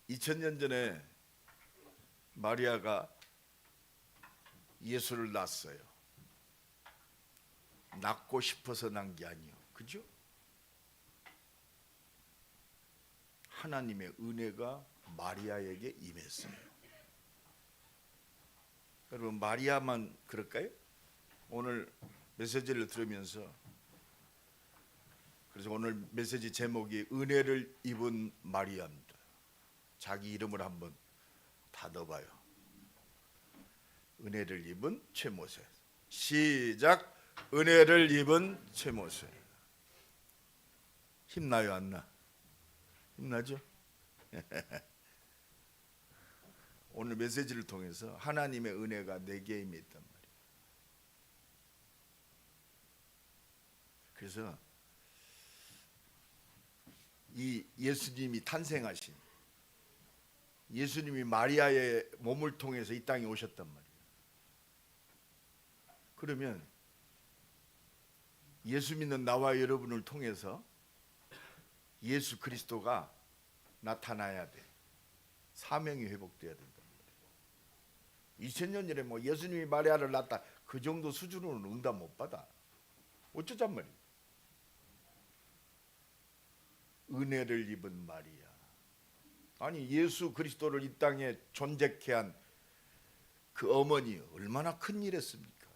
2000년 전에 마리아가 예수를 낳았어요. 낳고 싶어서 낳은 게 아니요, 그죠? 하나님의 은혜가 마리아에게 임했어요. 여러분, 마리아만 그럴까요? 오늘 메시지를 들으면서, 그래서 오늘 메시지 제목이 은혜를 입은 마리아입니다. 자기 이름을 한번 다 넣어봐요. 은혜를 입은 최모세. 시작. 은혜를 입은 최모세. 힘나요, 안 나? 힘나죠? 오늘 메시지를 통해서 하나님의 은혜가 내게 임했단 말이에요. 그래서 이 예수님이 탄생하신, 예수님이 마리아의 몸을 통해서 이 땅에 오셨단 말이에요. 그러면 예수 믿는 나와 여러분을 통해서 예수 그리스도가 나타나야 돼. 사명이 회복돼야 된단 말이에요. 2000년 전에 뭐 예수님이 마리아를 낳았다, 그 정도 수준으로는 응답 못 받아. 어쩌잔 말이에요. 은혜를 입은 마리아. 아니, 예수 그리스도를 이 땅에 존재케 한 그 어머니 얼마나 큰 일 했습니까?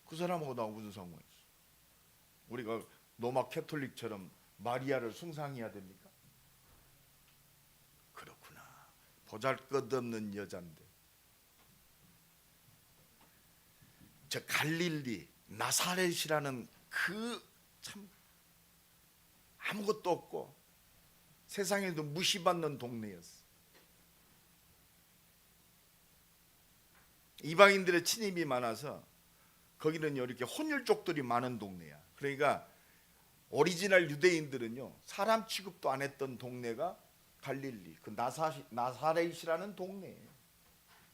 그 사람하고 나하고 무슨 상관이 있어? 우리가 로마 캐톨릭처럼 마리아를 숭상해야 됩니까? 그렇구나. 보잘것없는 여잔데. 저 갈릴리 나사렛이라는 그 참 아무것도 없고 세상에도 무시받는 동네였어. 이방인들의 침입이 많아서 거기는요, 이렇게 혼혈족들이 많은 동네야. 그러니까 오리지널 유대인들은요, 사람 취급도 안 했던 동네가 갈릴리, 그 나사렛이라는 동네예요.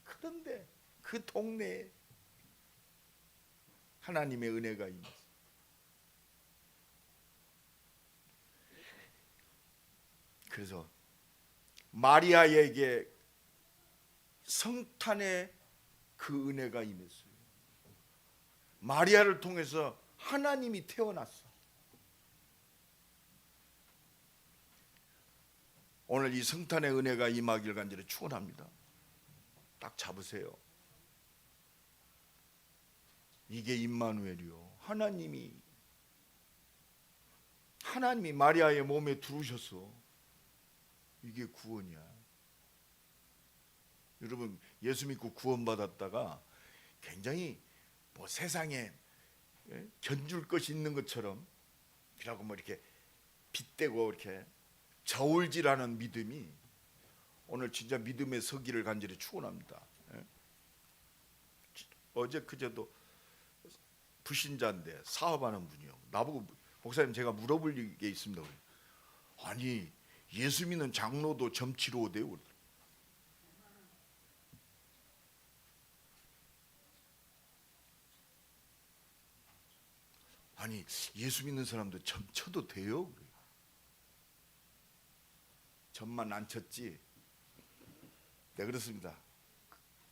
그런데 그 동네에 하나님의 은혜가 임했어요. 그래서 마리아에게 성탄의 그 은혜가 임했어요. 마리아를 통해서 하나님이 태어났어. 오늘 이 성탄의 은혜가 임하길 간절히 축원합니다. 딱 잡으세요. 이게 임마누엘이요. 하나님이 마리아의 몸에 들어오셨어. 이게 구원이야. 여러분, 예수 믿고 구원받았다가 굉장히 뭐 세상에 견줄 것이 있는 것처럼 그러고 뭐 이렇게 빗대고 이렇게 저울질하는 믿음이 오늘 진짜 믿음의 서기를 간절히 축원합니다. 어제 그제도 불신자인데 사업하는 분이요, 나보고 목사님, 제가 물어볼 게 있습니다. 아니, 예수 믿는 장로도 점치러 오대요. 아니, 예수 믿는 사람도 점 쳐도 돼요? 점만 안 쳤지. 네, 그렇습니다.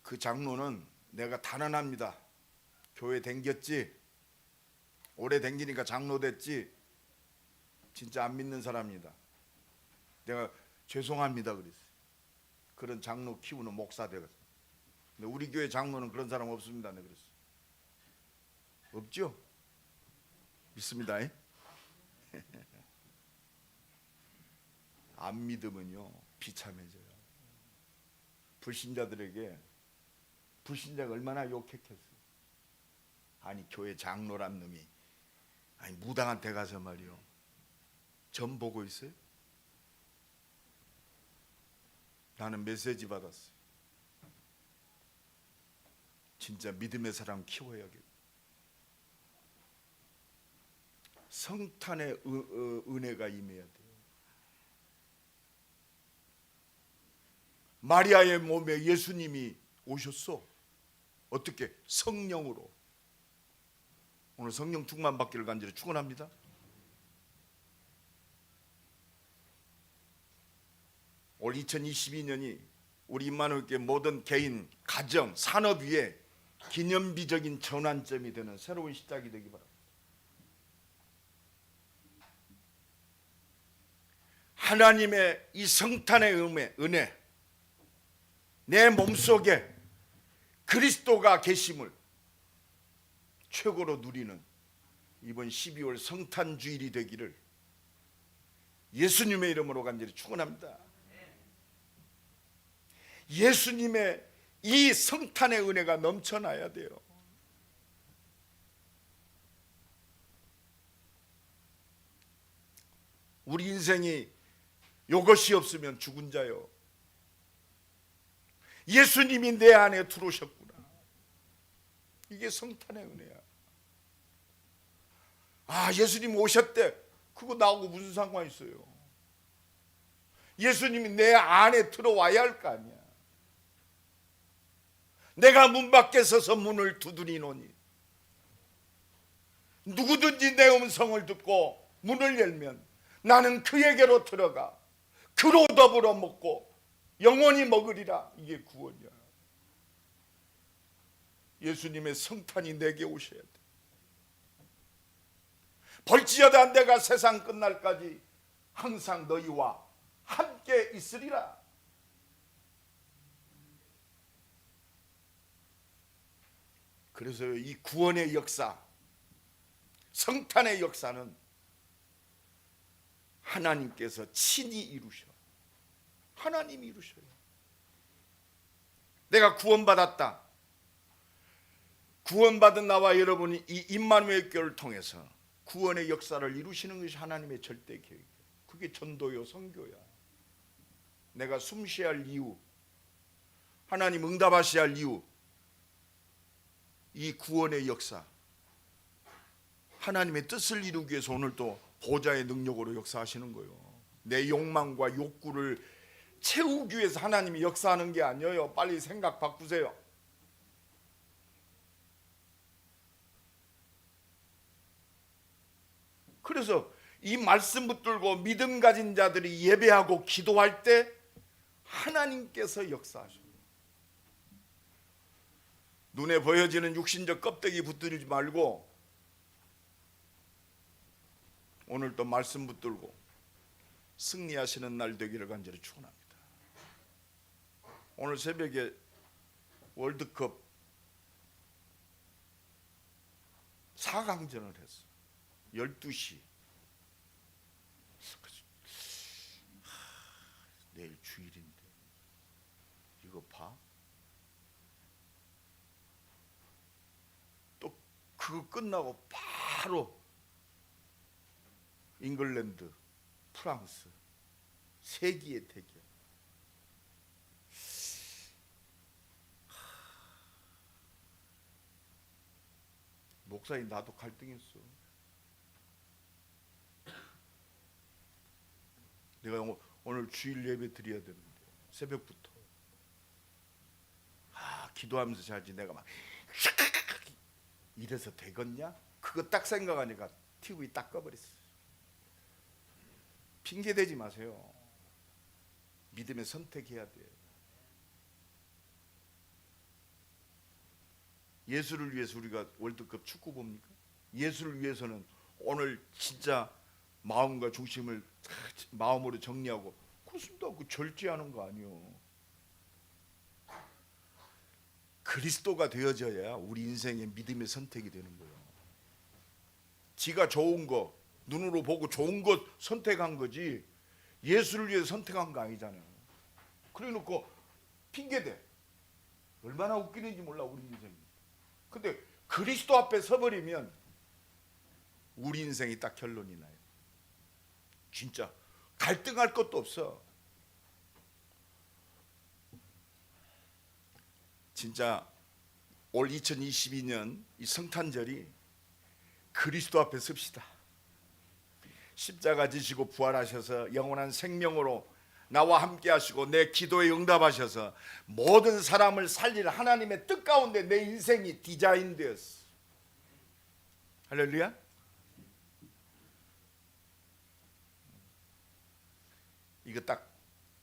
그 장로는 내가 단언합니다. 교회 댕겼지, 오래 댕기니까 장로 됐지, 진짜 안 믿는 사람입니다. 내가 죄송합니다 그랬어요. 그런 장로 키우는 목사 되겠어. 근데 우리 교회 장로는 그런 사람 없습니다. 네, 그랬어요. 없죠? 믿습니다. 안 믿으면요, 비참해져요. 불신자들에게 불신자가 얼마나 욕했겠어요. 아니, 교회 장로란 놈이 아니 무당한테 가서 말이요, 점 보고 있어요? 나는 메시지 받았어요. 진짜 믿음의 사람 키워야겠다. 성탄의 은혜가 임해야 돼요. 마리아의 몸에 예수님이 오셨어. 어떻게? 성령으로. 오늘 성령 충만 받기를 간절히 축원합니다. 올 2022년이 우리 임마누엘교회 모든 개인, 가정, 산업 위에 기념비적인 전환점이 되는 새로운 시작이 되기 바랍니다. 하나님의 이 성탄의 은혜, 내 몸속에 그리스도가 계심을 최고로 누리는 이번 12월 성탄 주일이 되기를 예수님의 이름으로 간절히 축원합니다. 예수님의 이 성탄의 은혜가 넘쳐나야 돼요. 우리 인생이 이것이 없으면 죽은 자요. 예수님이 내 안에 들어오셨구나. 이게 성탄의 은혜야. 아, 예수님 오셨대. 그거 나하고 무슨 상관 있어요? 예수님이 내 안에 들어와야 할 거 아니야. 내가 문 밖에 서서 문을 두드리노니 누구든지 내 음성을 듣고 문을 열면 나는 그에게로 들어가 그로 더불어 먹고 영원히 먹으리라. 이게 구원이야. 예수님의 성탄이 내게 오셔야 돼. 벌지어다 내가 세상 끝날까지 항상 너희와 함께 있으리라. 그래서 이 구원의 역사, 성탄의 역사는 하나님께서 친히 이루셔. 하나님이 이루셔요. 내가 구원받았다. 구원받은 나와 여러분이 이 임마누엘 교회를 통해서 구원의 역사를 이루시는 것이 하나님의 절대 계획이에요. 그게 전도요, 선교야. 내가 숨쉬어야 할 이유, 하나님 응답하셔야 할 이유, 이 구원의 역사, 하나님의 뜻을 이루기 위해서 오늘 또 보좌의 능력으로 역사하시는 거예요. 내 욕망과 욕구를 채우기 위해서 하나님이 역사하는 게 아니에요. 빨리 생각 바꾸세요. 그래서 이 말씀 붙들고 믿음 가진 자들이 예배하고 기도할 때 하나님께서 역사하셔요. 눈에 보여지는 육신적 껍데기 붙들지 말고 오늘 또 말씀 붙들고 승리하시는 날 되기를 간절히 축원합니다. 오늘 새벽에 월드컵 4강전을 했어. 12시. 내일 주일인데 이거 봐? 또 그거 끝나고 바로 잉글랜드, 프랑스 세기의 대결. 목사님 나도 갈등했어. 내가 오늘 주일 예배 드려야 되는데 새벽부터 기도하면서 자지 내가 막 이래서 되겠냐? 그거 딱 생각하니까 TV 딱 꺼버렸어. 핑계 대지 마세요. 믿음의 선택해야 돼. 예수를 위해서 우리가 월드컵 축구 봅니까? 예수를 위해서는 오늘 진짜 마음과 중심을 마음으로 정리하고 그렇습니다. 그 절제하는 거 아니요. 그리스도가 되어져야 우리 인생의 믿음의 선택이 되는 거예요. 지가 좋은 거 눈으로 보고 좋은 것 선택한 거지 예수를 위해 선택한 거 아니잖아요. 그래 놓고 핑계대. 얼마나 웃기는지 몰라 우리 인생이. 근데 그리스도 앞에 서버리면 우리 인생이 딱 결론이 나요. 진짜 갈등할 것도 없어. 진짜 올 2022년 이 성탄절이 그리스도 앞에 섭시다. 십자가 지시고 부활하셔서 영원한 생명으로 나와 함께 하시고 내 기도에 응답하셔서 모든 사람을 살릴 하나님의 뜻 가운데 내 인생이 디자인되었어. 할렐루야. 이거 딱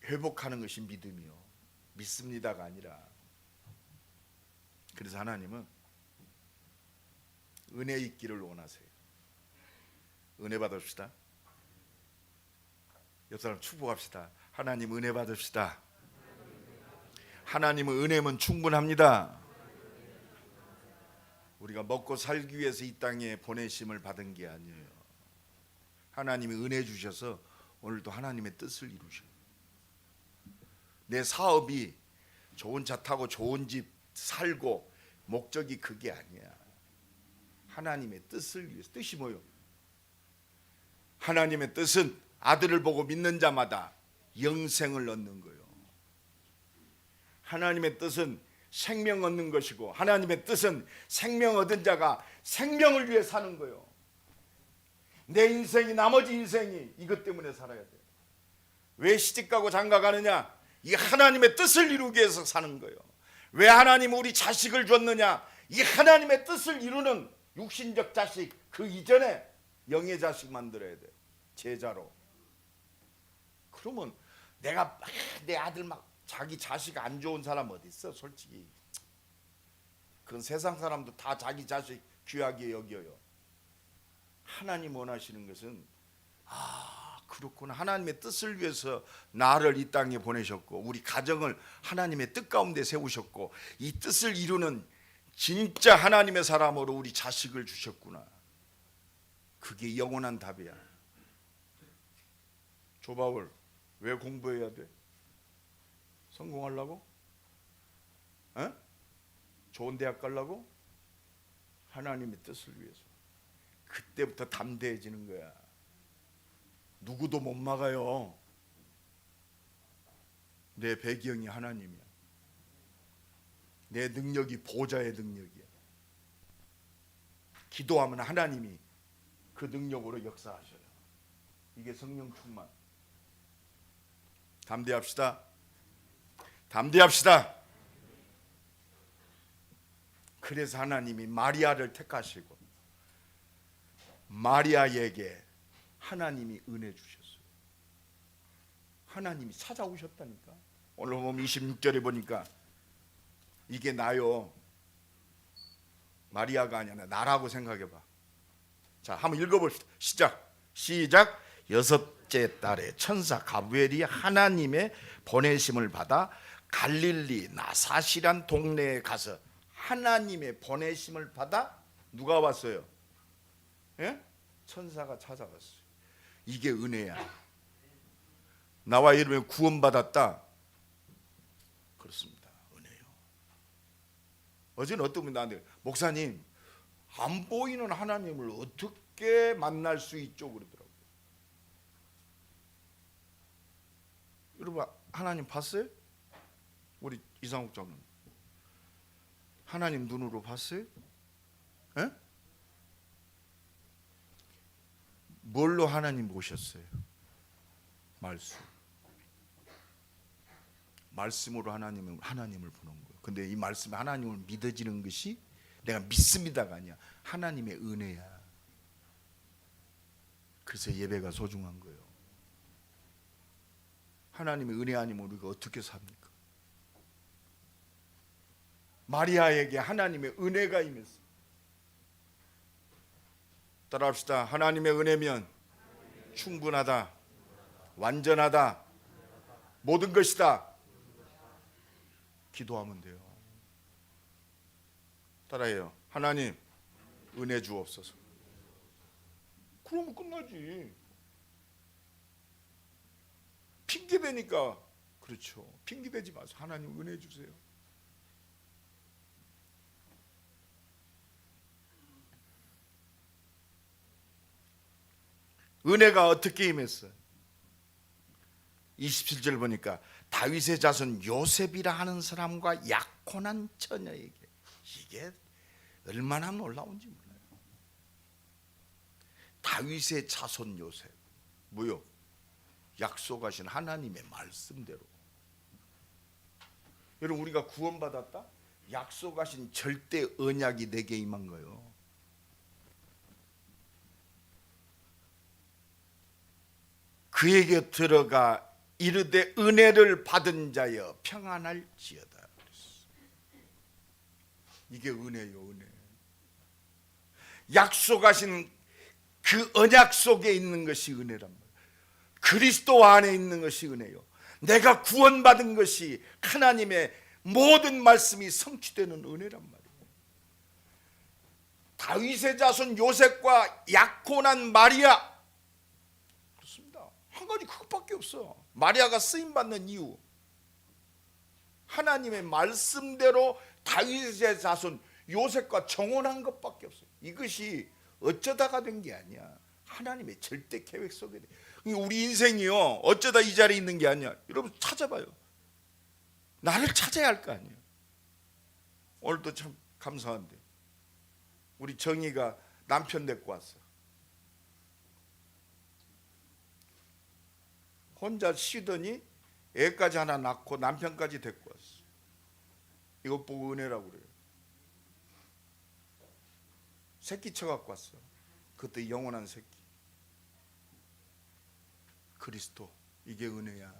회복하는 것이 믿음이요. 믿습니다가 아니라. 그래서 하나님은 은혜 있기를 원하세요. 은혜 받읍시다. 옆 사람 축복합시다. 하나님 은혜 받읍시다. 하나님은 은혜면 충분합니다. 우리가 먹고 살기 위해서 이 땅에 보내심을 받은 게 아니에요. 하나님이 은혜 주셔서 오늘도 하나님의 뜻을 이루셔요. 내 사업이 좋은 차 타고 좋은 집 살고 목적이 그게 아니야. 하나님의 뜻을 위해서. 뜻이 뭐요? 하나님의 뜻은 아들을 보고 믿는 자마다 영생을 얻는 거예요. 하나님의 뜻은 생명 얻는 것이고, 하나님의 뜻은 생명 얻은 자가 생명을 위해 사는 거예요. 내 인생이, 나머지 인생이 이것 때문에 살아야 돼요. 왜 시집가고 장가가느냐? 이 하나님의 뜻을 이루기 위해서 사는 거예요. 왜 하나님 우리 자식을 줬느냐? 이 하나님의 뜻을 이루는 육신적 자식, 그 이전에 영의 자식 만들어야 돼요. 제자로. 그러면 내가 내 아들 막 자기 자식 안 좋은 사람 어디 있어? 솔직히 그건 세상 사람도 다 자기 자식 귀하게 여겨요. 하나님 원하시는 것은 그렇구나, 하나님의 뜻을 위해서 나를 이 땅에 보내셨고 우리 가정을 하나님의 뜻 가운데 세우셨고 이 뜻을 이루는 진짜 하나님의 사람으로 우리 자식을 주셨구나. 그게 영원한 답이야. 조바울 왜 공부해야 돼? 성공하려고? 좋은 대학 가려고? 하나님의 뜻을 위해서. 그때부터 담대해지는 거야. 누구도 못 막아요. 내 배경이 하나님이야. 내 능력이 보좌의 능력이야. 기도하면 하나님이 그 능력으로 역사하셔요. 이게 성령 충만. 담대합시다. 담대합시다. 그래서 하나님이 마리아를 택하시고 마리아에게 하나님이 은혜 주셨어요. 하나님이 찾아오셨다니까. 오늘 보면 26절에 보니까 이게 나요. 마리아가 아니라 나라고 생각해봐. 자, 한번 읽어봅시다. 시작. 여섯째 달에 천사 가브리엘이 하나님의 보내심을 받아 갈릴리 나사시란 동네에 가서 하나님의 보내심을 받아 누가 왔어요? 예? 천사가 찾아왔어요. 이게 은혜야. 나와 이러면 구원받았다. 그렇습니다. 은혜요. 어제는 어떤 분이 나한테 목사님 안 보이는 하나님을 어떻게 만날 수 있죠? 그러더라고요. 여러분 하나님 봤어요? 우리 이상욱 장로님 하나님 눈으로 봤어요? 에? 뭘로 하나님 보셨어요? 말씀으로 하나님을 보는 거예요. 근데 이 말씀이 하나님을 믿어지는 것이 내가 믿습니다가 아니야. 하나님의 은혜야. 그래서 예배가 소중한 거예요. 하나님의 은혜 아니면 우리가 어떻게 삽니까? 마리아에게 하나님의 은혜가 임했어. 따라합시다. 하나님의 은혜면 충분하다, 완전하다, 모든 것이다. 기도하면 돼요. 따라해요. 하나님 은혜 주옵소서. 그러면 끝나지. 핑계대니까. 그렇죠. 핑계대지 마세요. 하나님 은혜 주세요. 은혜가 어떻게 임했어요? 27절 보니까 다윗의 자손 요셉이라 하는 사람과 약혼한 처녀에게. 이게 얼마나 놀라운지 몰라요. 다윗의 자손 요셉. 뭐요? 약속하신 하나님의 말씀대로. 여러분 우리가 구원받았다? 약속하신 절대 언약이 내게 임한 거예요. 그에게 들어가 이르되 은혜를 받은 자여 평안할지어다. 이게 은혜요, 은혜. 약속하신 그 언약 속에 있는 것이 은혜란 말이에요. 그리스도 안에 있는 것이 은혜요. 내가 구원받은 것이 하나님의 모든 말씀이 성취되는 은혜란 말이에요. 다윗의 자손 요셉과 약혼한 마리아, 그렇습니다. 한 가지 그것밖에 없어. 마리아가 쓰임받는 이유, 하나님의 말씀대로 다윗의 자손 요셉과 정혼한 것밖에 없어요. 이것이 어쩌다가 된 게 아니야. 하나님의 절대 계획 속에. 우리 인생이요, 어쩌다 이 자리에 있는 게 아니야. 여러분 찾아봐요. 나를 찾아야 할 거 아니에요. 오늘도 참 감사한데 우리 정희가 남편 데리고 왔어. 혼자 쉬더니 애까지 하나 낳고 남편까지 데리고 왔어. 이것 보고 은혜라고 그래요. 새끼 쳐갖고 왔어. 그것도 영원한 새끼. 그리스도, 이게 은혜야.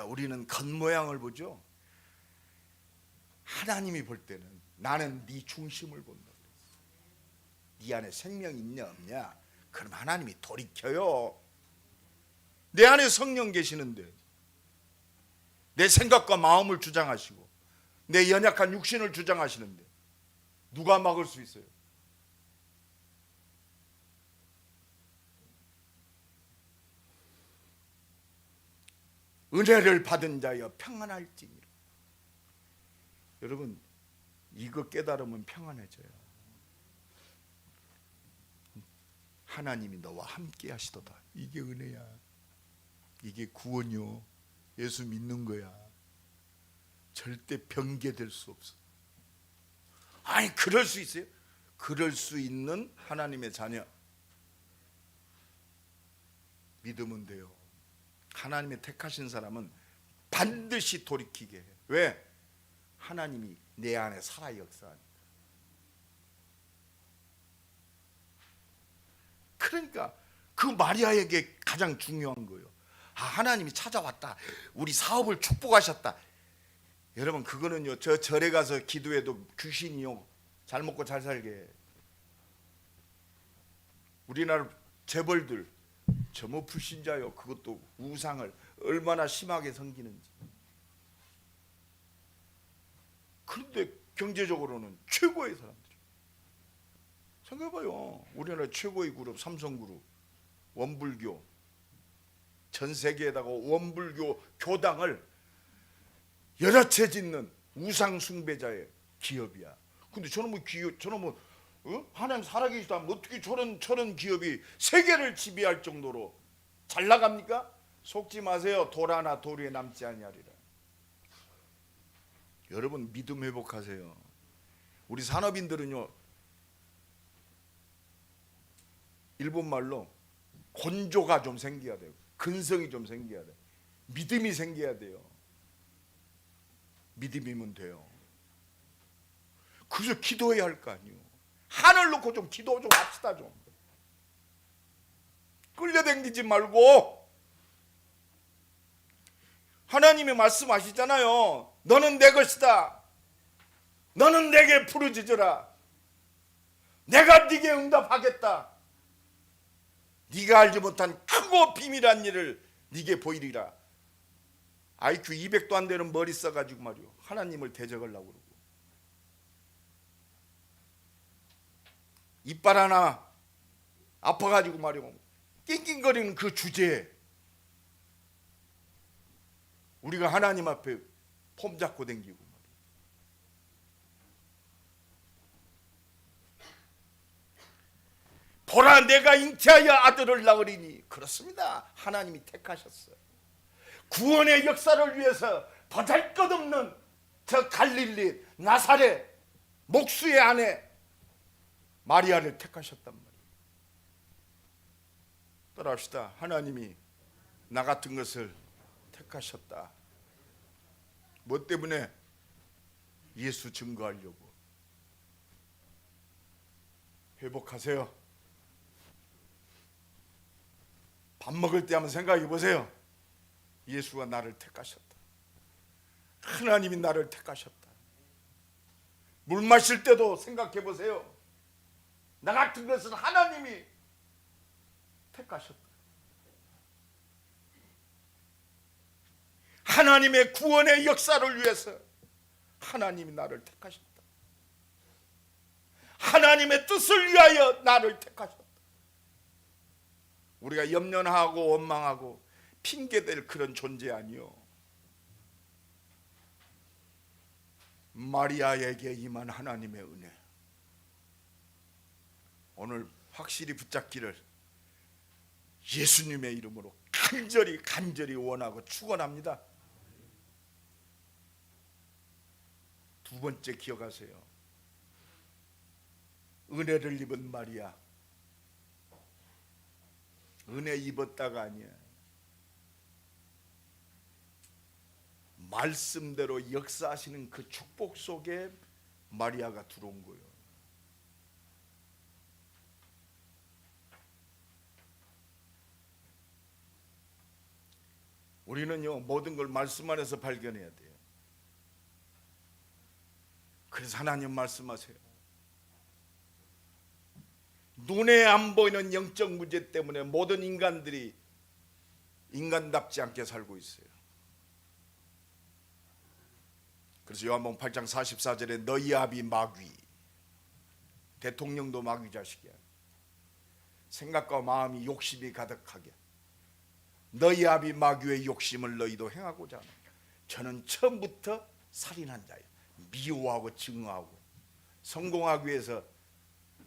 우리는 겉모양을 보죠. 하나님이 볼 때는 나는 네 중심을 본다. 네 안에 생명이 있냐 없냐, 그럼 하나님이 돌이켜요. 내 안에 성령 계시는데 내 생각과 마음을 주장하시고 내 연약한 육신을 주장하시는데 누가 막을 수 있어요? 은혜를 받은 자여 평안할지니라. 여러분 이거 깨달으면 평안해져요. 하나님이 너와 함께 하시도다. 이게 은혜야. 이게 구원이요. 예수 믿는 거야. 절대 변개될 수 없어. 아니 그럴 수 있어요? 그럴 수 있는 하나님의 자녀 믿으면 돼요. 하나님의 택하신 사람은 반드시 돌이키게 해. 왜? 하나님이 내 안에 살아 역사하니까. 그러니까 그 마리아에게 가장 중요한 거예요. 아, 하나님이 찾아왔다. 우리 사업을 축복하셨다. 여러분 그거는요, 저 절에 가서 기도해도 귀신이요 잘 먹고 잘 살게 해. 우리나라 재벌들 저 불신자요, 그것도 우상을 얼마나 심하게 섬기는지. 그런데 경제적으로는 최고의 사람들이. 생각해봐요. 우리나라 최고의 그룹 삼성그룹, 원불교, 전 세계에다가 원불교 교당을 여러 채 짓는 우상 숭배자의 기업이야. 근데 저는 하나님 살아계시다면 어떻게 저런 기업이 세계를 지배할 정도로 잘 나갑니까? 속지 마세요. 돌 하나 돌 위에 남지 아니하리라. 여러분 믿음 회복하세요. 우리 산업인들은요, 일본 말로 곤조가 좀 생겨야 돼요. 근성이 좀 생겨야 돼요. 믿음이 생겨야 돼요. 믿음이면 돼요. 그래서 기도해야 할 거 아니에요. 하늘 놓고 좀 기도 좀 합시다. 좀 끌려다니지 말고. 하나님이 말씀하시잖아요. 너는 내 것이다. 너는 내게 부르짖으라. 내가 네게 응답하겠다. 네가 알지 못한 크고 비밀한 일을 네게 보이리라. IQ 200도 안 되는 머리 써가지고 말이요, 하나님을 대적하려고 그러고, 이빨 하나 아파가지고 말이요 낑낑거리는 그 주제에 우리가 하나님 앞에 폼 잡고 댕기고 말이요. 보라 내가 잉태하여 아들을 낳으리니. 그렇습니다. 하나님이 택하셨어요. 구원의 역사를 위해서 보잘것없는 저 갈릴리 나사렛 목수의 아내 마리아를 택하셨단 말이에요. 따라합시다. 하나님이 나 같은 것을 택하셨다. 뭐 때문에? 예수 증거하려고. 회복하세요. 밥 먹을 때 한번 생각해 보세요. 예수가 나를 택하셨다. 하나님이 나를 택하셨다. 물 마실 때도 생각해 보세요. 나 같은 것은 하나님이 택하셨다. 하나님의 구원의 역사를 위해서 하나님이 나를 택하셨다. 하나님의 뜻을 위하여 나를 택하셨다. 우리가 염려하고 원망하고 핑계댈 그런 존재 아니요. 마리아에게 임한 하나님의 은혜, 오늘 확실히 붙잡기를 예수님의 이름으로 간절히 원하고 축원합니다. 두 번째 기억하세요. 은혜를 입은 마리아. 은혜 입었다가 아니야. 말씀대로 역사하시는 그 축복 속에 마리아가 들어온 거예요. 우리는요, 모든 걸 말씀 안에서 발견해야 돼요. 그래서 하나님 말씀하세요. 눈에 안 보이는 영적 문제 때문에 모든 인간들이 인간답지 않게 살고 있어요. 그래서 요한복음 8장 44절에 너희 아비 마귀, 대통령도 마귀 자식이야. 생각과 마음이 욕심이 가득하게 너희 아비 마귀의 욕심을 너희도 행하고자 하는, 저는 처음부터 살인한 자예요. 미워하고 증오하고 성공하기 위해서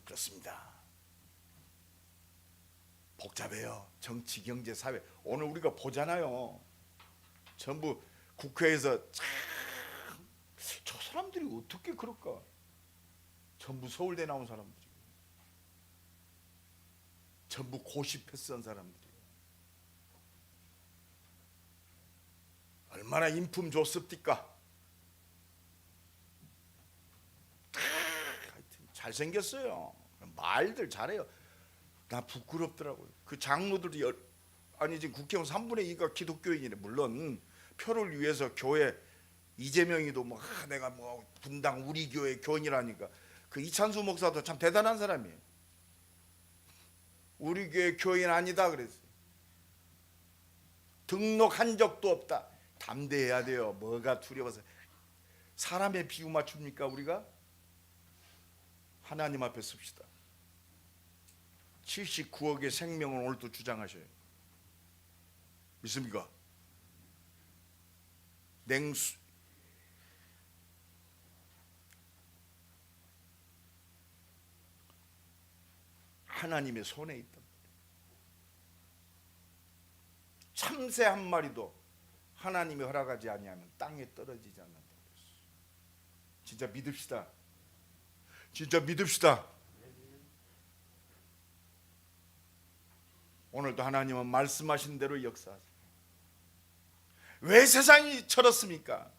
그렇습니다. 복잡해요. 정치, 경제, 사회. 오늘 우리가 보잖아요. 전부 국회에서 참, 저 사람들이 어떻게 그럴까? 전부 서울대 나온 사람들이, 전부 고시 패스한 사람들이. 얼마나 인품 좋습니까? 하여튼 잘생겼어요. 말들 잘해요. 나 부끄럽더라고요. 그 장로들이 아니 지금 국회의원 3분의 2가 기독교인이래. 물론 표를 위해서 교회 이재명이도 뭐 내가 뭐 분당 우리 교회 교인이라니까. 그 이찬수 목사도 참 대단한 사람이에요. 우리 교회 교인 아니다 그랬어요. 등록한 적도 없다. 담대해야 돼요. 뭐가 두려워서 사람의 비유 맞춥니까? 우리가 하나님 앞에 섭시다. 79억의 생명을 오늘도 주장하셔요. 믿습니까? 냉수 하나님의 손에 있다. 참새 한 마리도 하나님이 허락하지 아니하면 땅에 떨어지지 않는다. 진짜 믿읍시다. 진짜 믿읍시다. 오늘도 하나님은 말씀하신 대로 역사하세요. 왜 세상이 저렇습니까?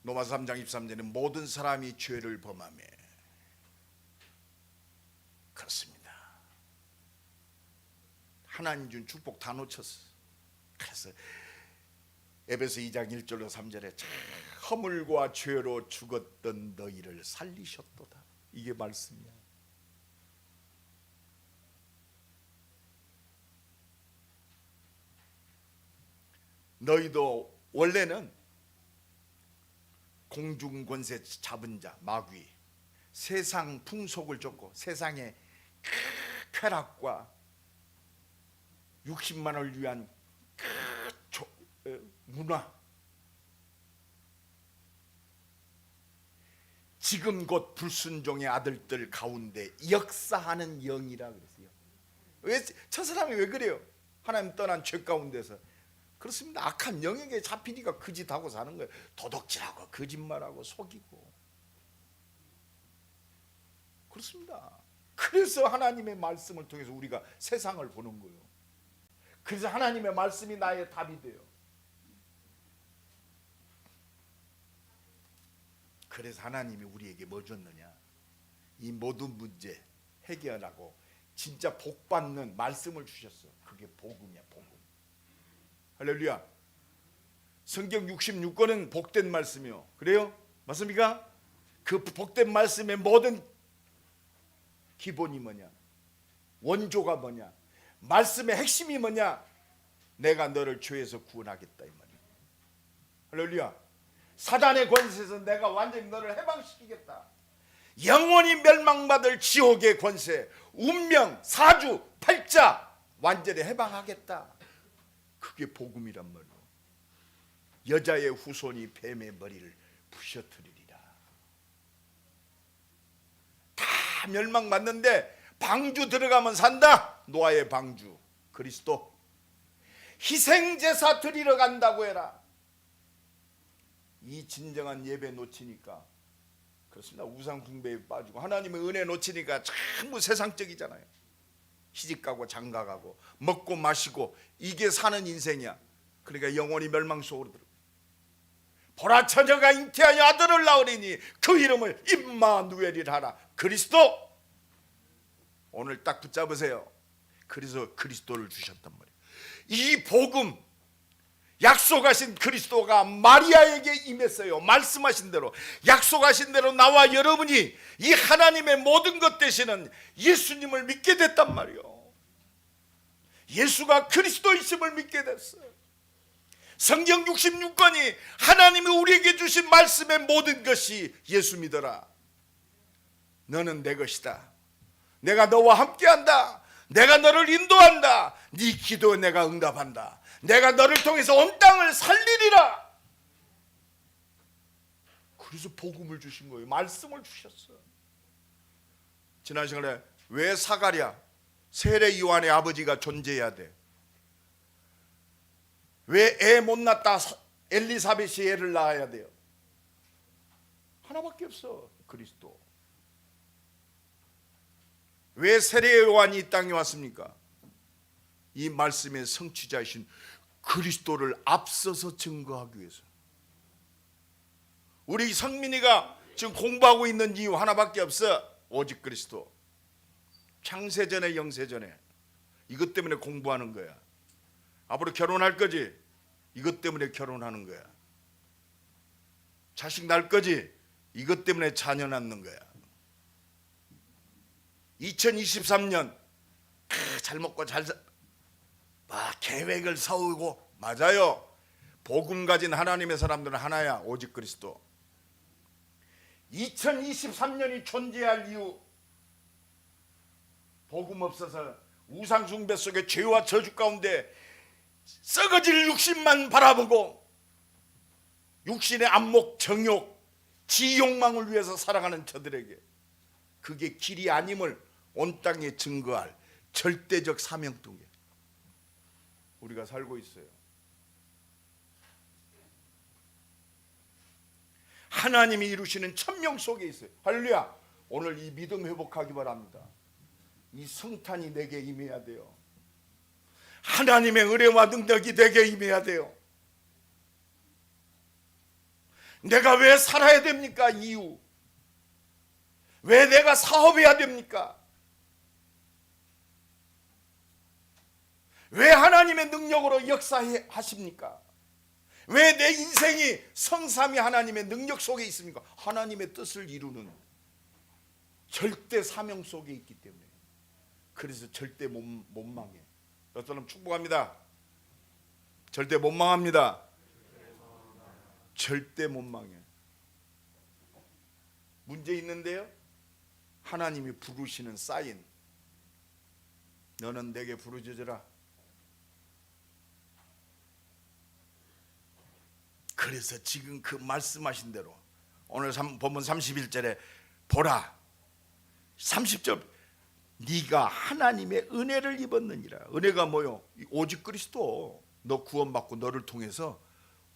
로마서 3장 23절에 모든 사람이 죄를 범하며 그렇습니다. 하나님 준 축복 다 놓쳤어. 그래서 에베소 2장 1절로 3절에 허물과 죄로 죽었던 너희를 살리셨도다. 이게 말씀이야. 너희도 원래는 공중 권세 잡은 자 마귀, 세상 풍속을 쫓고 세상의 쾌락과 60만을 위한 문화, 지금 곧 불순종의 아들들 가운데 역사하는 영이라 그랬어요. 왜 저 사람이 왜 그래요? 하나님 떠난 죄 가운데서. 그렇습니다. 악한 영에게 잡히니까 그 짓 하고 사는 거예요. 도덕질하고 거짓말하고 속이고. 그렇습니다. 그래서 하나님의 말씀을 통해서 우리가 세상을 보는 거예요. 그래서 하나님의 말씀이 나의 답이 돼요. 그래서 하나님이 우리에게 뭐 줬느냐? 이 모든 문제 해결하고 진짜 복 받는 말씀을 주셨어. 그게 복음이야, 복음. 할렐루야. 성경 66권은 복된 말씀이요. 그래요? 맞습니까? 그 복된 말씀의 모든 기본이 뭐냐? 원조가 뭐냐? 말씀의 핵심이 뭐냐? 내가 너를 죄에서 구원하겠다 이 말이야. 할렐루야. 사단의 권세에서 내가 완전히 너를 해방시키겠다. 영원히 멸망받을 지옥의 권세, 운명, 사주, 팔자 완전히 해방하겠다. 그게 복음이란 말이야. 여자의 후손이 뱀의 머리를 부셔뜨리리라. 다 멸망받는데 방주 들어가면 산다. 노아의 방주 그리스도. 희생제사 드리러 간다고 해라. 이 진정한 예배 놓치니까 그렇습니다. 우상 숭배에 빠지고 하나님의 은혜 놓치니까 전부 세상적이잖아요. 시집가고 장가가고 먹고 마시고 이게 사는 인생이야. 그러니까 영원히 멸망 속으로 들어. 보라 처녀가 잉태하여 아들을 낳으리니 그 이름을 임마누엘이라 하라. 그리스도. 오늘 딱 붙잡으세요. 그래서 그리스도를 주셨단 말이에요. 이 복음 약속하신 그리스도가 마리아에게 임했어요. 말씀하신 대로 약속하신 대로 나와 여러분이 이 하나님의 모든 것 되시는 예수님을 믿게 됐단 말이에요. 예수가 그리스도이심을 믿게 됐어요. 성경 66권이 하나님이 우리에게 주신 말씀의 모든 것이 예수 믿어라. 너는 내 것이다. 내가 너와 함께한다. 내가 너를 인도한다. 네 기도에 내가 응답한다. 내가 너를 통해서 온 땅을 살리리라. 그래서 복음을 주신 거예요. 말씀을 주셨어요. 지난 시간에 왜 사가랴 세례 요한의 아버지가 존재해야 돼? 왜 애 못 낳다 엘리사벳이 애를 낳아야 돼요? 하나밖에 없어. 그리스도. 왜 세례 요한이 이 땅에 왔습니까? 이 말씀의 성취자이신 그리스도를 앞서서 증거하기 위해서. 우리 성민이가 지금 공부하고 있는 이유 하나밖에 없어. 오직 그리스도. 창세전에 영세전에 이것 때문에 공부하는 거야. 앞으로 결혼할 거지? 이것 때문에 결혼하는 거야. 자식 낳을 거지? 이것 때문에 자녀 낳는 거야. 2023년 잘 먹고 잘 계획을 세우고. 맞아요. 복음 가진 하나님의 사람들은 하나야. 오직 그리스도. 2023년이 존재할 이유, 복음 없어서 우상 숭배 속에 죄와 저주 가운데 썩어질 육신만 바라보고 육신의 안목, 정욕, 지욕망을 위해서 살아가는 저들에게 그게 길이 아님을 온 땅에 증거할 절대적 사명통에 우리가 살고 있어요. 하나님이 이루시는 천명 속에 있어요. 할렐루야. 오늘 이 믿음 회복하기 바랍니다. 이 성탄이 내게 임해야 돼요. 하나님의 은혜와 능력이 내게 임해야 돼요. 내가 왜 살아야 됩니까? 이유. 왜 내가 사업해야 됩니까? 왜 하나님의 능력으로 역사하십니까? 왜 내 인생이 성삼위 하나님의 능력 속에 있습니까? 하나님의 뜻을 이루는 절대 사명 속에 있기 때문에. 그래서 절대 못 망해. 여러분 축복합니다. 절대 못 망합니다. 절대 못 망해. 문제 있는데요. 하나님이 부르시는 사인. 너는 내게 부르짖으라. 그래서 지금 그 말씀하신 대로 오늘 본문 31절에 보라 30절 네가 하나님의 은혜를 입었느니라. 은혜가 뭐요? 오직 그리스도. 너 구원받고 너를 통해서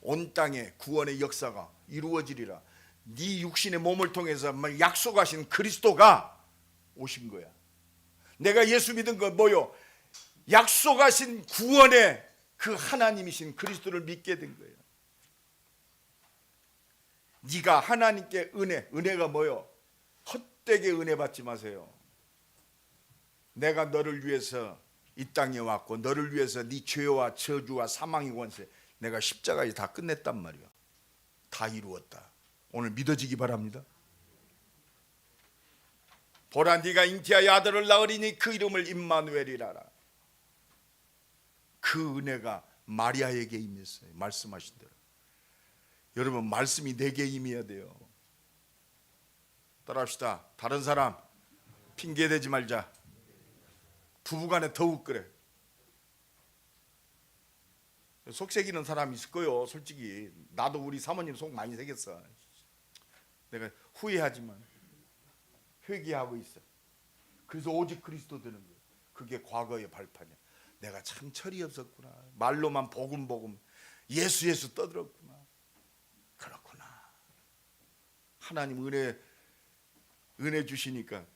온 땅에 구원의 역사가 이루어지리라. 네 육신의 몸을 통해서 약속하신 그리스도가 오신 거야. 내가 예수 믿은 건 뭐요? 약속하신 구원의 그 하나님이신 그리스도를 믿게 된 거예요. 네가 하나님께 은혜가 뭐요? 헛되게 은혜 받지 마세요. 내가 너를 위해서 이 땅에 왔고 너를 위해서 네 죄와 저주와 사망의 권세 내가 십자가에 다 끝냈단 말이야. 다 이루었다. 오늘 믿어지기 바랍니다. 보라 네가 잉태하여 아들을 낳으리니 그 이름을 임마누엘이라라. 그 은혜가 마리아에게 임했어요. 말씀하신 대로. 여러분 말씀이 내게 임해야 돼요. 따라합시다. 다른 사람 핑계대지 말자. 부부간에 더욱 그래. 속색이는 사람이 있을 거요. 솔직히 나도 우리 사모님 속 많이 새겼어. 내가 후회하지만 회개하고 있어. 그래서 오직 그리스도 되는 거예요. 그게 과거의 발판이야. 내가 참 철이 없었구나. 말로만 복음 예수 떠들었구나. 그렇구나. 하나님 은혜 주시니까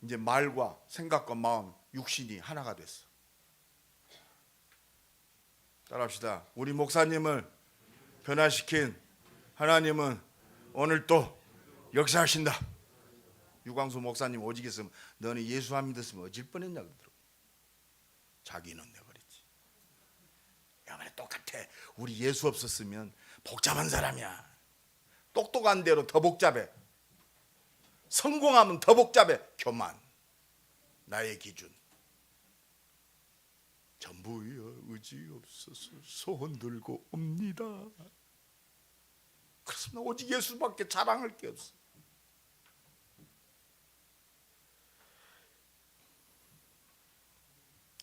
이제 말과 생각과 마음 육신이 하나가 됐어. 따라합시다. 우리 목사님을 변화시킨 하나님은 오늘 또 역사하신다. 유광수 목사님 오직 있으면 너는 예수 안 믿었으면 어질 뻔했냐 그러더라고. 자기는 내버렸지. 야만에 똑같아. 우리 예수 없었으면 복잡한 사람이야. 똑똑한 대로 더 복잡해. 성공하면 더 복잡해. 교만. 나의 기준. 전부여 의지 없어서 손 들고 옵니다. 그렇습니다. 오직 예수밖에 자랑할 게 없어.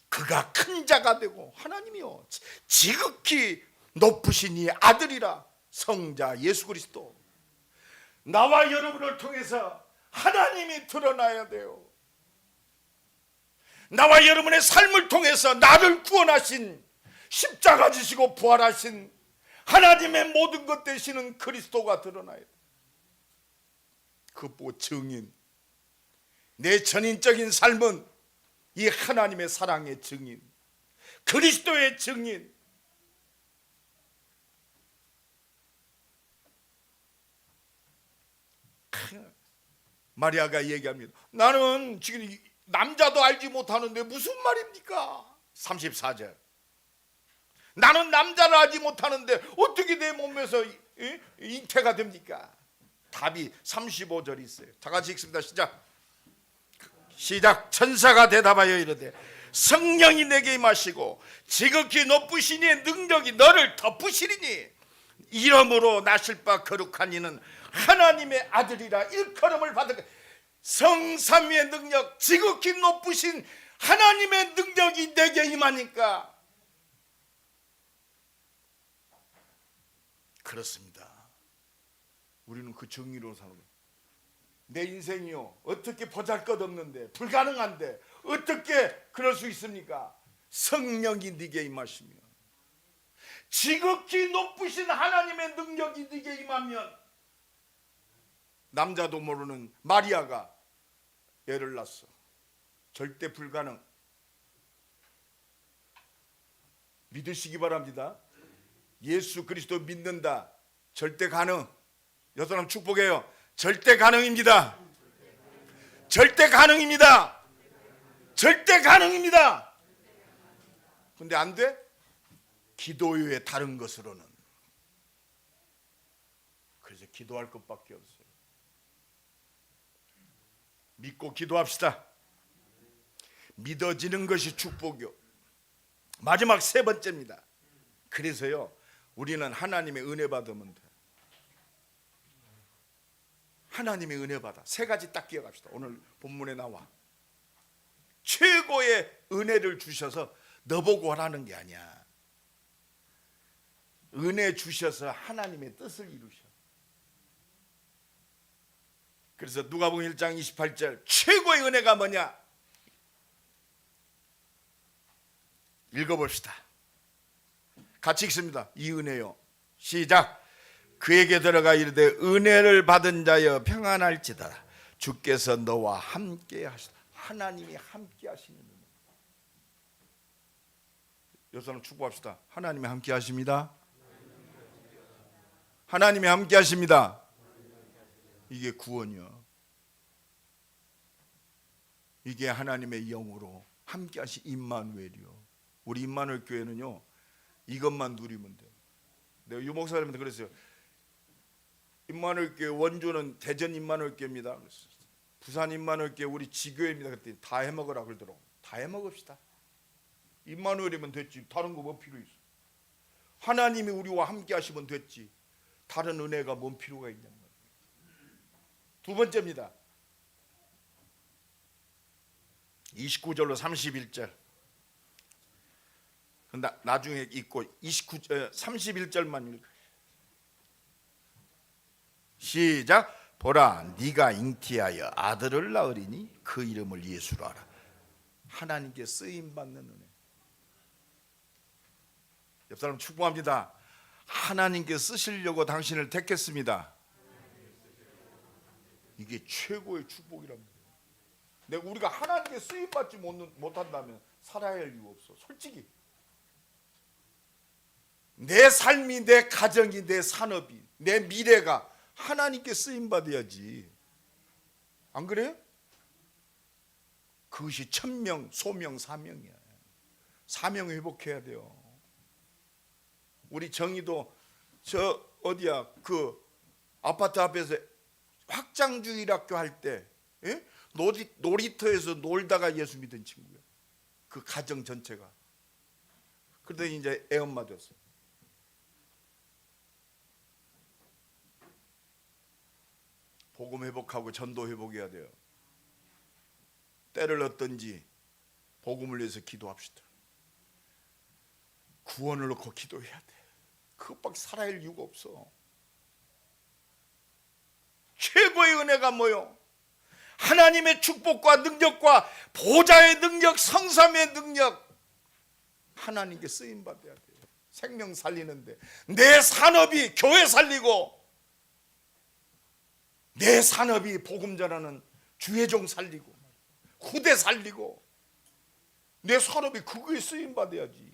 그가 큰 자가 되고 하나님이요 지극히 높으신 이 아들이라 성자 예수 그리스도. 나와 여러분을 통해서 하나님이 드러나야 돼요. 나와 여러분의 삶을 통해서 나를 구원하신 십자가 지시고 부활하신 하나님의 모든 것 되시는 그리스도가 드러나야 돼. 그보 증인. 내 전인적인 삶은 이 하나님의 사랑의 증인, 그리스도의 증인. 마리아가 얘기합니다. 나는 지금 남자도 알지 못하는데 무슨 말입니까? 34절. 나는 남자를 알지 못하는데 어떻게 내 몸에서 잉태가 됩니까? 답이 35절이 있어요. 다 같이 읽습니다. 시작. 천사가 대답하여 이르되 성령이 내게 임하시고 지극히 높으신 이의 능력이 너를 덮으시리니 이름으로 나실 바 거룩한 이는 하나님의 아들이라 일컬음을 받을. 성삼위의 능력, 지극히 높으신 하나님의 능력이 내게 임하니까 그렇습니다. 우리는 그 정의로 사는 거예요. 내 인생이요 어떻게 보잘것없는데 불가능한데 어떻게 그럴 수 있습니까? 성령이 네게 임하시면, 지극히 높으신 하나님의 능력이 네게 임하면, 남자도 모르는 마리아가 애를 낳았어. 절대 불가능. 믿으시기 바랍니다. 예수 그리스도 믿는다. 절대 가능. 여섯 사람 축복해요. 절대 가능입니다. 절대 가능입니다. 절대 가능입니다. 근데 안 돼? 기도 외에 다른 것으로는. 그래서 기도할 것밖에 없어요. 믿고 기도합시다. 믿어지는 것이 축복이요. 마지막 세 번째입니다. 그래서요 우리는 하나님의 은혜 받으면 돼. 하나님의 은혜 받아. 세 가지 딱 기억합시다. 오늘 본문에 나와. 최고의 은혜를 주셔서 너보고 하라는 게 아니야. 은혜 주셔서 하나님의 뜻을 이루셔. 그래서 누가복음 1장 28절 최고의 은혜가 뭐냐? 읽어봅시다. 같이 읽습니다. 이 은혜요. 시작. 그에게 들어가 이르되 은혜를 받은 자여 평안할지다. 주께서 너와 함께 하시다. 하나님이 함께 하시는 은혜. 여러분 축복합시다. 하나님이 함께 하십니다. 하나님이 함께 하십니다. 이게 구원이요. 이게 하나님의 영으로 함께하신 임마누엘이요. 우리 임마누엘 교회는요, 이것만 누리면 돼요. 내가 유 목사님한테 그랬어요. 임마누엘 교회 원조는 대전 임마누엘 교회입니다. 부산 임마누엘 교회 우리 지교회입니다. 그랬더니 다 해먹으라 그러더라고. 다 해먹읍시다. 임마누엘이면 됐지. 다른 거 뭐 필요 있어? 하나님이 우리와 함께 하시면 됐지. 다른 은혜가 뭔 필요가 있냔 말이에요. 두 번째입니다. 29절로 31절. 나중에 읽고 31절만 읽어. 시작. 보라, 네가 잉티하여 아들을 낳으리니 그 이름을 예수로 하라. 하나님께 쓰임 받는 은혜. 옆 사람 축복합니다. 하나님께 쓰시려고 당신을 택했습니다. 이게 최고의 축복이랍니다. 내가 우리가 하나님께 쓰임 받지 못한다면 살아야 할 이유 없어. 솔직히 내 삶이, 내 가정이, 내 산업이, 내 미래가 하나님께 쓰임 받아야지. 안 그래요? 그것이 천명, 소명, 사명이야. 사명 회복해야 돼요. 우리 정의도 저 어디야, 그 아파트 앞에서 확장주일학교 할 때, 예? 놀이터에서 놀다가 예수 믿은 친구야. 그 가정 전체가. 그러더니 이제 애엄마 됐어. 복음 회복하고 전도 회복해야 돼요. 때를 얻든지 복음을 위해서 기도합시다. 구원을 놓고 기도해야 돼. 그것밖에 살아야 할 이유가 없어. 최고의 은혜가 뭐요? 하나님의 축복과 능력과 보좌의 능력, 성삼의 능력, 하나님께 쓰임 받아야 돼요. 생명 살리는데 내 산업이 교회 살리고, 내 산업이 복음 전하는 주의종 살리고, 후대 살리고, 내 산업이 그거에 쓰임 받아야지.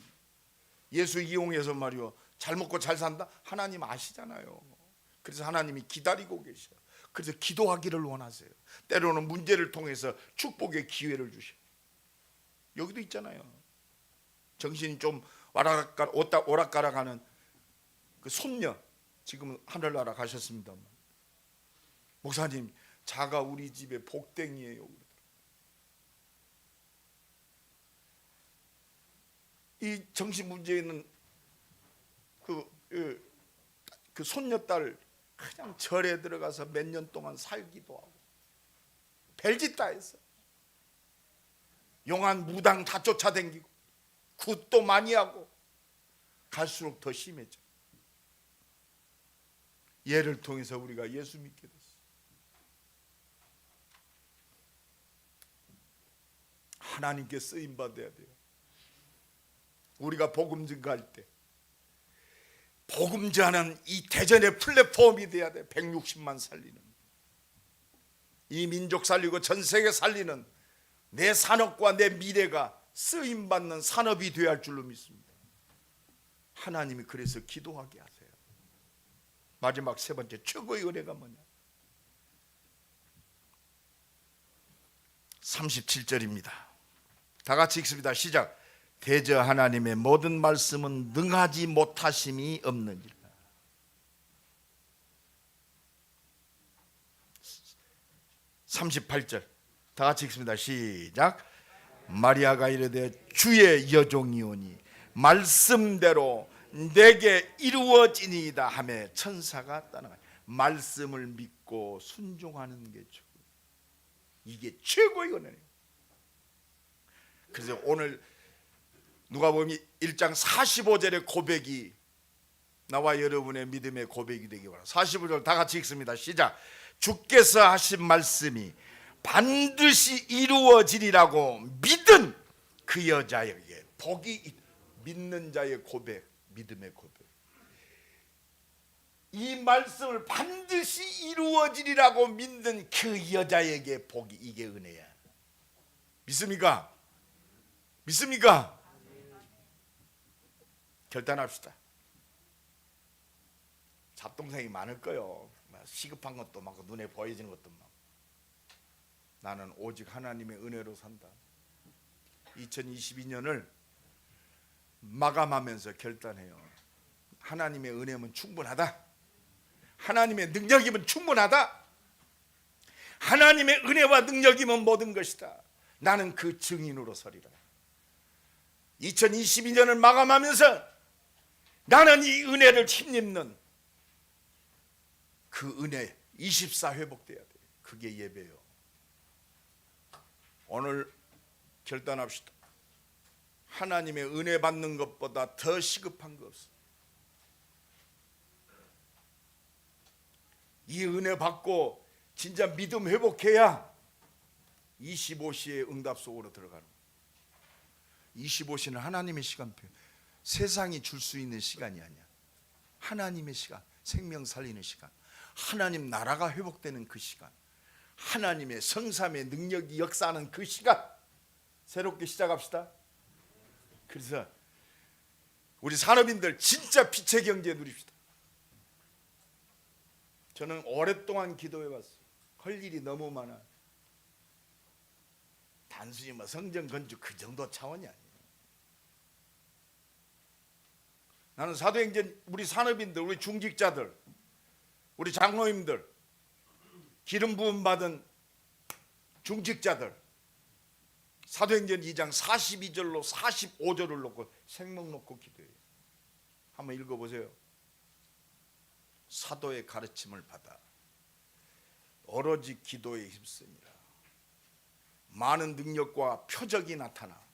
예수 이용해서 말이요, 잘 먹고 잘 산다? 하나님 아시잖아요. 그래서 하나님이 기다리고 계셔. 그래서 기도하기를 원하세요. 때로는 문제를 통해서 축복의 기회를 주셔. 여기도 있잖아요. 정신이 좀 오락가락하는 그 손녀, 지금은 하늘나라 가셨습니다만, 목사님, 자가 우리 집에 복댕이에요. 이 정신 문제 있는 그 손녀딸 그냥 절에 들어가서 몇 년 동안 살기도 하고 별짓 다 했어. 용한 무당 다 쫓아다니고 굿도 많이 하고 갈수록 더 심해져. 얘를 통해서 우리가 예수 믿게 됐어. 하나님께 쓰임 받아야 돼요. 우리가 복음 증거할 때 복음 전하는 이 대전의 플랫폼이 돼야 돼. 160만 살리는, 이 민족 살리고 전 세계 살리는 내 산업과 내 미래가 쓰임 받는 산업이 되어야 할 줄로 믿습니다. 하나님이 그래서 기도하게 하세요. 마지막 세 번째, 최고의 은혜가 뭐냐? 37절입니다. 다 같이 읽습니다. 시작. 대저 하나님의 모든 말씀은 능하지 못하심이 없느니라. 38절 다 같이 읽습니다. 시작. 마리아가 이르되 주의 여종이오니 말씀대로 내게 이루어지니이다 하매 천사가 떠나가. 말씀을 믿고 순종하는 게 최고. 이게 최고의 은혜예요. 그래서 오늘 누가복음 1장 45절의 고백이 나와 여러분의 믿음의 고백이 되기 바랍니다. 45절 다 같이 읽습니다. 시작. 주께서 하신 말씀이 반드시 이루어지리라고 믿은 그 여자에게 복이, 믿는 자의 고백, 믿음의 고백. 이 말씀을 반드시 이루어지리라고 믿는 그 여자에게 복이, 이게 은혜야. 믿습니까? 믿습니까? 결단합시다. 잡동생이 많을 거요. 시급한 것도 많고 눈에 보여지는 것도 많고. 나는 오직 하나님의 은혜로 산다. 2022년을 마감하면서 결단해요. 하나님의 은혜면 충분하다. 하나님의 능력이면 충분하다. 하나님의 은혜와 능력이면 모든 것이다. 나는 그 증인으로 서리라. 2022년을 마감하면서 나는 이 은혜를 힘입는 그 은혜 24 회복돼야 돼. 그게 예배요. 오늘 결단합시다. 하나님의 은혜 받는 것보다 더 시급한 거 없어. 이 은혜 받고 진짜 믿음 회복해야 25시의 응답 속으로 들어가는 거예요. 25시는 하나님의 시간표. 세상이 줄 수 있는 시간이 아니야. 하나님의 시간, 생명 살리는 시간, 하나님 나라가 회복되는 그 시간, 하나님의 성삼의 능력이 역사하는 그 시간, 새롭게 시작합시다. 그래서 우리 산업인들 진짜 빛의 경제 누립시다. 저는 오랫동안 기도해봤어요. 할 일이 너무 많아. 단순히 뭐 성전 건축 그 정도 차원이 아니에요. 나는 사도행전 우리 산업인들, 우리 중직자들, 우리 장로님들, 기름 부음 받은 중직자들, 사도행전 2장 42절로 45절을 놓고 생목 놓고 기도해요. 한번 읽어보세요. 사도의 가르침을 받아 오로지 기도에 힘쓰니라. 많은 능력과 표적이 나타나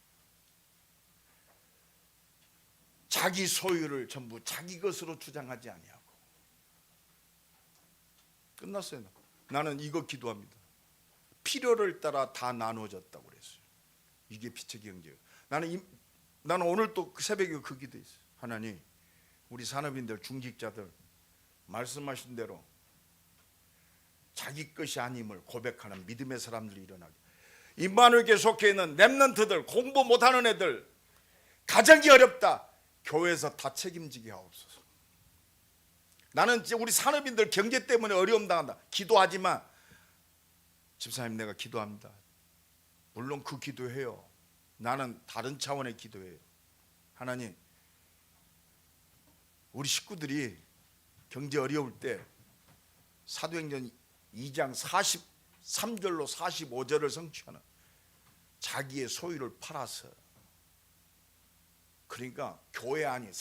자기 소유를 전부 자기 것으로 주장하지 아니하고. 끝났어요. 나는 이거 기도합니다. 필요를 따라 다 나눠졌다고 그랬어요. 이게 빛의 경제예요. 나는 오늘 또 새벽에 그 기도했어요. 하나님, 우리 산업인들, 중직자들 말씀하신 대로 자기 것이 아님을 고백하는 믿음의 사람들이 일어나게. 임마누엘교회 속해 있는 렘넌트들, 공부 못하는 애들, 가정이 어렵다. 교회에서 다 책임지게 하옵소서. 나는 우리 산업인들 경제 때문에 어려움 당한다. 기도하지만 집사님 내가 기도합니다. 물론 그 기도해요. 나는 다른 차원의 기도해요. 하나님, 우리 식구들이 경제 어려울 때 사도행전 2장 43절로 45절을 성취하는 자기의 소유를 팔아서, 그러니까 교회 안이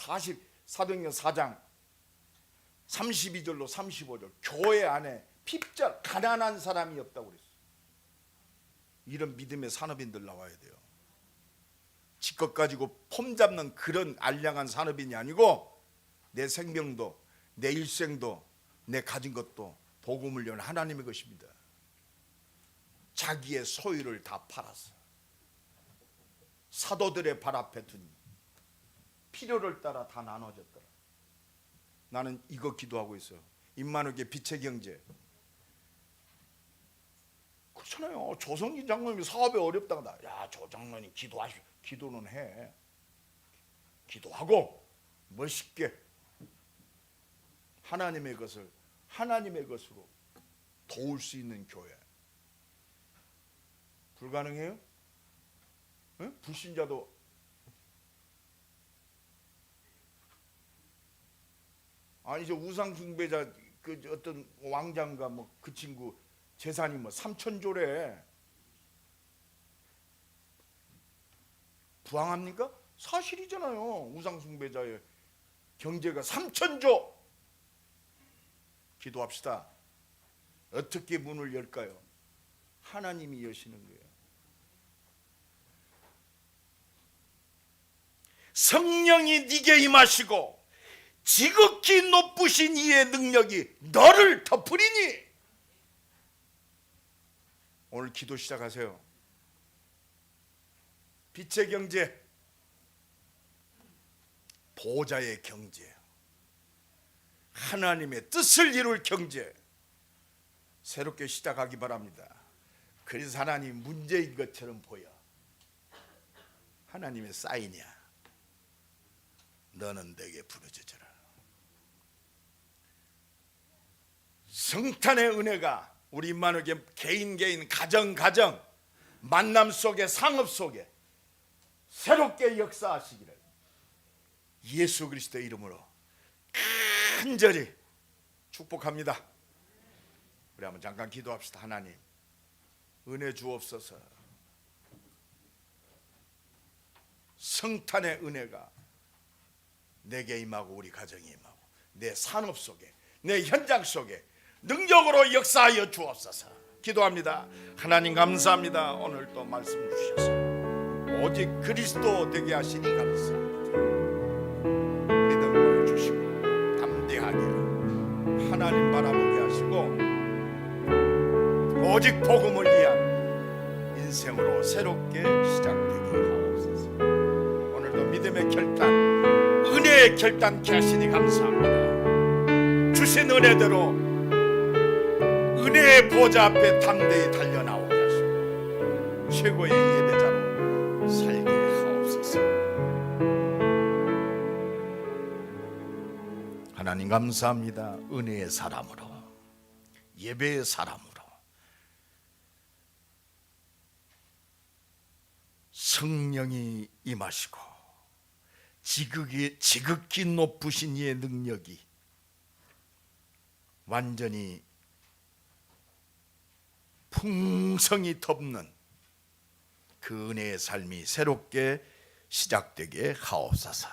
사도행전 4장 32절로 35절 교회 안에 핍절 가난한 사람이 없다고 그랬어요. 이런 믿음의 산업인들 나와야 돼요. 지껏 가지고 폼 잡는 그런 알량한 산업인이 아니고 내 생명도 내 일생도 내 가진 것도 복음을 위한 하나님의 것입니다. 자기의 소유를 다 팔아서 사도들의 발 앞에 두니 필요를 따라 다 나눠졌더라. 나는 이거 기도하고 있어요. 임마누엘교회 빛의 경제. 그렇잖아요. 조성진 장로님이 사업에 어렵다고 나. 야, 조 장로님 기도하시오. 기도는 해. 기도하고 멋있게 하나님의 것을 하나님의 것으로 도울 수 있는 교회. 불가능해요? 응? 불신자도 아니 저 우상 숭배자 그 어떤 왕장가 뭐 그 친구 재산이 뭐 3,000조래. 부항합니까? 사실이잖아요. 우상 숭배자의 경제가 3,000조. 기도합시다. 어떻게 문을 열까요? 하나님이 여시는 거예요. 성령이 네게 임하시고 지극히 높으신 이의 능력이 너를 덮으리니. 오늘 기도 시작하세요. 빛의 경제, 보좌의 경제, 하나님의 뜻을 이룰 경제 새롭게 시작하기 바랍니다. 그래서 하나님 문제인 것처럼 보여. 하나님의 사인이야. 너는 내게 부르짖으라. 성탄의 은혜가 우리 인만에게 개인 가정 만남 속에 상업 속에 새롭게 역사하시기를 예수 그리스도의 이름으로 간절히 축복합니다. 우리 한번 잠깐 기도합시다. 하나님, 은혜 주옵소서. 성탄의 은혜가 내게 임하고 우리 가정에 임하고 내 산업 속에 내 현장 속에 능력으로 역사하여 주옵소서. 기도합니다. 하나님 감사합니다. 오늘 또 말씀 주셔서 오직 그리스도 되게 하시니 감사합니다. 믿음을 주시고 담대하게 하나님 바라보게 하시고 오직 복음을 위한 인생으로 새롭게 시작되게 하옵소서. 오늘도 믿음의 결단, 은혜의 결단케 하시니 감사합니다. 주신 은혜대로 은혜의 보좌 앞에 담대히 달려나오게 하시고 최고의 예배자로 살게 하옵소서. 하나님 감사합니다. 은혜의 사람으로, 예배의 사람으로, 성령이 임하시고 지극히 높으신 이의 능력이 완전히 풍성히 덮는 그 은혜의 삶이 새롭게 시작되게 하옵소서.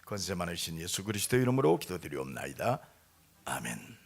권세 많으신 예수 그리스도 이름으로 기도드리옵나이다. 아멘.